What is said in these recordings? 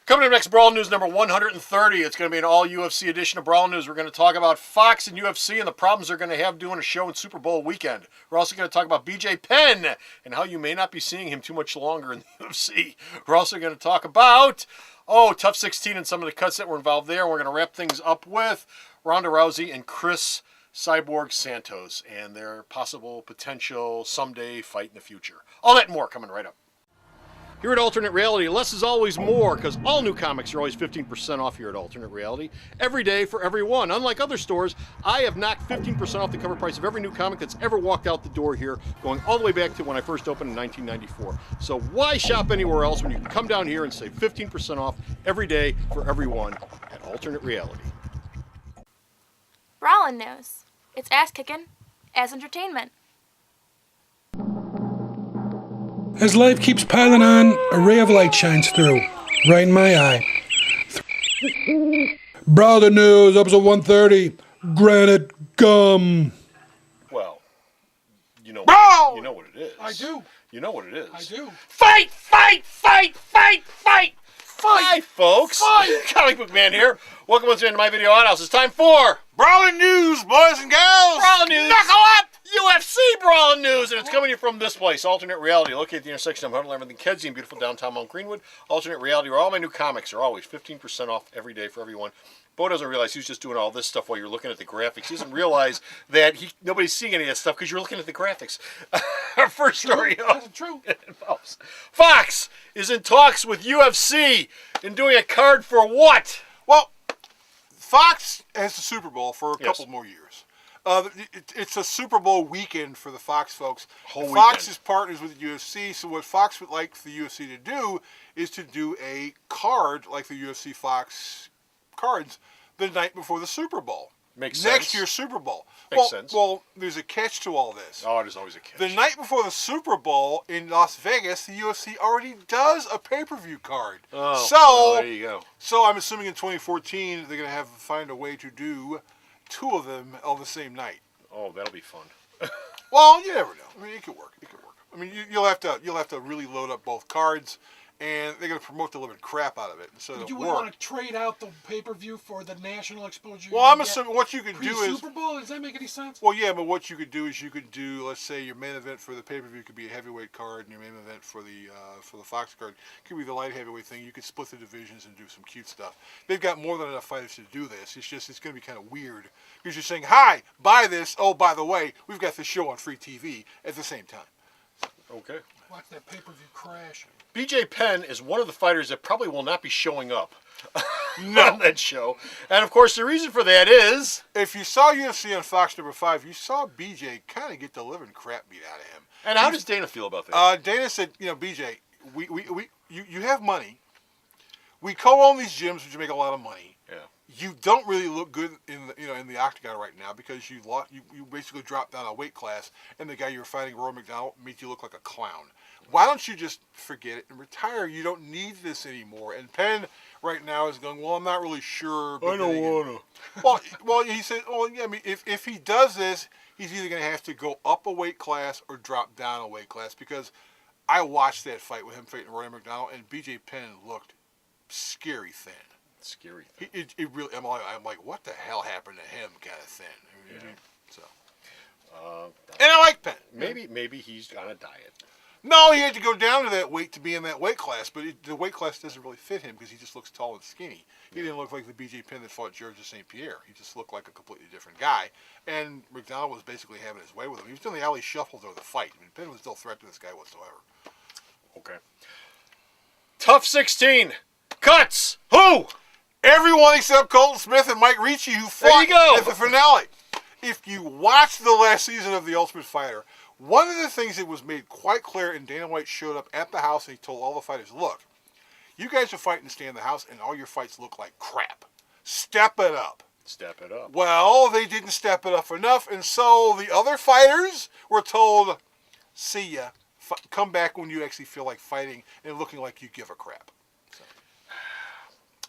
Coming up next, Brawl News number 130. It's going to be an all UFC edition of Brawl News. We're going to talk about Fox and UFC and the problems they're going to have doing a show in Super Bowl weekend. We're also going to talk about BJ Penn and how you may not be seeing him too much longer in the UFC. We're also going to talk about, Tough 16 and some of the cuts that were involved there. We're going to wrap things up with Ronda Rousey and Chris Cyborg Santos and their possible potential someday fight in the future. All that and more coming right up. Here at Alternate Reality, less is always more, because all new comics are always 15% off here at Alternate Reality. Every day for everyone. Unlike other stores, I have knocked 15% off the cover price of every new comic that's ever walked out the door here, going all the way back to when I first opened in 1994. So why shop anywhere else when you can come down here and save 15% off every day for everyone at Alternate Reality? Brawlin' News. It's ass kicking as entertainment. As life keeps piling on, a ray of light shines through, right in my eye. Brawlin' News, episode 130, Granite Gum. Well, you know what it is. I do. You know what it is. I do. Fight, fight, fight, fight, fight! Fight, folks. Fight! Comic Book Man here. Welcome once again to my video outhouse. It's time for Brawling News, boys and girls! Brawling News. Knuckle up! UFC Brawling News, and it's coming to you from this place, Alternate Reality, located at the intersection of Huddle and Kedzie in beautiful downtown Mount Greenwood. Alternate Reality, where all my new comics are always 15% off every day for everyone. Bo doesn't realize he's just doing all this stuff while you're looking at the graphics. He doesn't realize that nobody's seeing any of that stuff because you're looking at the graphics. Our first story involves Fox is in talks with UFC and doing a card for what? Well, Fox has the Super Bowl for a couple more years. It's a Super Bowl weekend for the Fox folks. Fox is partners with the UFC, so what Fox would like the UFC to do is to do a card like the UFC Fox cards the night before the Super Bowl. Makes sense. Next year's Super Bowl. Makes sense. Well, there's a catch to all this. Oh, there's always a catch. The night before the Super Bowl in Las Vegas, the UFC already does a pay-per-view card. Oh, so well, there you go. So I'm assuming in 2014 they're going to find a way to do two of them on the same night. Oh, that'll be fun. Well, you never know. I mean, it could work. It could work. I mean, you'll have to really load up both cards, and they're going to promote the living crap out of it. So Would you want to trade out the pay-per-view for the national exposure? Well, I'm assuming what you could do is Super Bowl. Does that make any sense? Well, yeah, but what you could do is you could do, let's say, your main event for the pay-per-view could be a heavyweight card, and your main event for the Fox card could be the light heavyweight thing. You could split the divisions and do some cute stuff. They've got more than enough fighters to do this. It's going to be kind of weird because you're saying, "Hi, buy this." Oh, by the way, we've got this show on free TV at the same time. Okay. Watch that pay-per-view crash. BJ Penn is one of the fighters that probably will not be showing up on that show. And, of course, the reason for that is... If you saw UFC on Fox number 5, you saw BJ kind of get the living crap beat out of him. And how does Dana feel about that? Dana said, BJ, you have money. We co-own these gyms, which make a lot of money. Yeah. You don't really look good in the octagon right now because you basically dropped down a weight class, and the guy you were fighting, Roy McDonald, made you look like a clown. Why don't you just forget it and retire? You don't need this anymore. And Penn right now is going, well, I'm not really sure. I don't want to. Well, he said, yeah, I mean, if he does this, he's either going to have to go up a weight class or drop down a weight class, because I watched that fight with him fighting Roy McDonald, and BJ Penn looked scary thin. Scary thing. It really. I'm like, what the hell happened to him? Kind of thin. So. And I like Penn. Maybe he's on a diet. No, he had to go down to that weight to be in that weight class, but the weight class doesn't really fit him because he just looks tall and skinny. He didn't look like the BJ Penn that fought Georges St. Pierre. He just looked like a completely different guy. And McDonald was basically having his way with him. He was doing the alley shuffle during the fight. I mean, Penn was still a threat to this guy whatsoever. Okay. Tough 16. Cuts. Who? Everyone except Colton Smith and Mike Ricci, who fought at the finale. If you watch the last season of The Ultimate Fighter, one of the things that was made quite clear, and Dana White showed up at the house and he told all the fighters, look, you guys are fighting to stay in the house and all your fights look like crap. Step it up. Step it up. Well, they didn't step it up enough, and so the other fighters were told, see ya, come back when you actually feel like fighting and looking like you give a crap.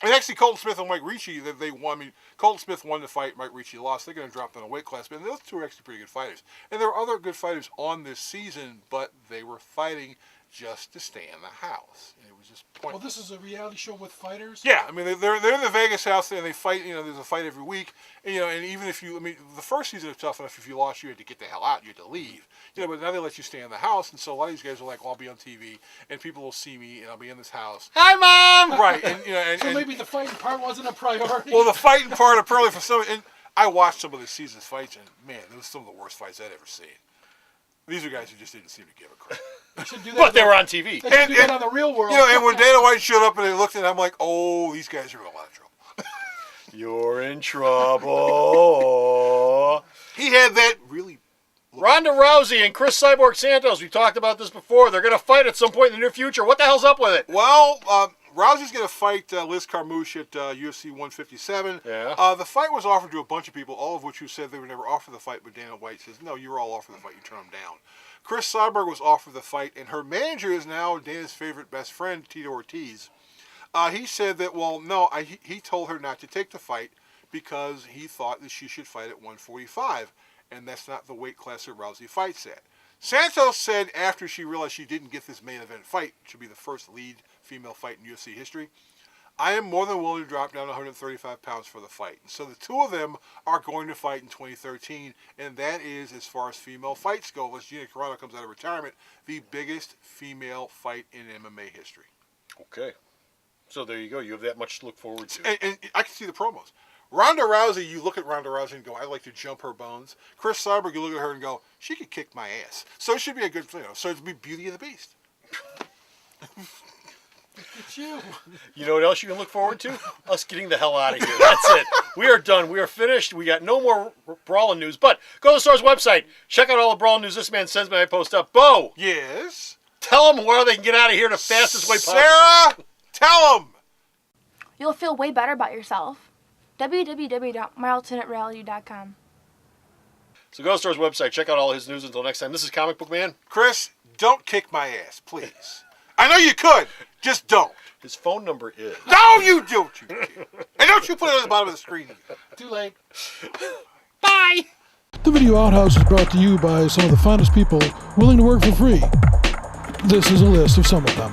And actually, Colton Smith and Mike Ricci, they won. I mean, Colton Smith won the fight. Mike Ricci lost. They're going to drop down a weight class. But those two are actually pretty good fighters. And there are other good fighters on this season, but they were fighting just to stay in the house. And it was just Well, pointless. this is a reality show with fighters. Yeah, I mean they're in the Vegas house and they fight. There's a fight every week. And, and even if the first season was tough enough. If you lost, you had to get the hell out. You had to leave. But now they let you stay in the house, and so a lot of these guys are like, well, I'll be on TV, and people will see me, and I'll be in this house. Hi, Mom! Right, and So maybe the fighting part wasn't a priority. well, the fighting part apparently for some, and I watched some of this season's fights, and man, those are some of the worst fights I'd ever seen. These are guys who just didn't seem to give a crap. They should do that But they were on TV. They should do that on the real world. And when Dana White showed up and they looked at him, I'm like, oh, these guys are in a lot of trouble. You're in trouble. He had that really. Ronda Rousey and Chris Cyborg Santos, we talked about this before. They're going to fight at some point in the near future. What the hell's up with it? Well, Rousey's going to fight Liz Carmouche at UFC 157. Yeah. The fight was offered to a bunch of people, all of which who said they were never offered the fight, but Dana White says, no, you were all offered the fight. You turn them down. Chris Cyborg was offered the fight, and her manager is now Dana's favorite best friend, Tito Ortiz. He said that, well, no, he told her not to take the fight because he thought that she should fight at 145, and that's not the weight class that Rousey fights at. Santos said after she realized she didn't get this main event fight, which would be the first lead female fight in UFC history, I am more than willing to drop down 135 pounds for the fight. So the two of them are going to fight in 2013, and that is, as far as female fights go, as Gina Carano comes out of retirement, the biggest female fight in MMA history. Okay. So there you go. You have that much to look forward to. And I can see the promos. Ronda Rousey, you look at Ronda Rousey and go, I'd like to jump her bones. Chris Cyborg, you look at her and go, she could kick my ass. So it should be a good, so it'd be Beauty of the Beast. It's you. You know what else you can look forward to? Us getting the hell out of here. That's it. We are done. We are finished. We got no more Brawling news. But go to the store's website. Check out all the Brawling news this man sends me. I post up. Bo, Yes? tell them where they can get out of here the fastest way possible. Sarah, tell them. You'll feel way better about yourself. www.myalternatereality.com. So go to the store's website. Check out all his news. Until next time, this is Comic Book Man. Chris, don't kick my ass, please. I know you could. Just don't. His phone number is... No, you don't. You can't. And don't you put it on the bottom of the screen. Too late. Bye! The Video Outhouse is brought to you by some of the finest people willing to work for free. This is a list of some of them.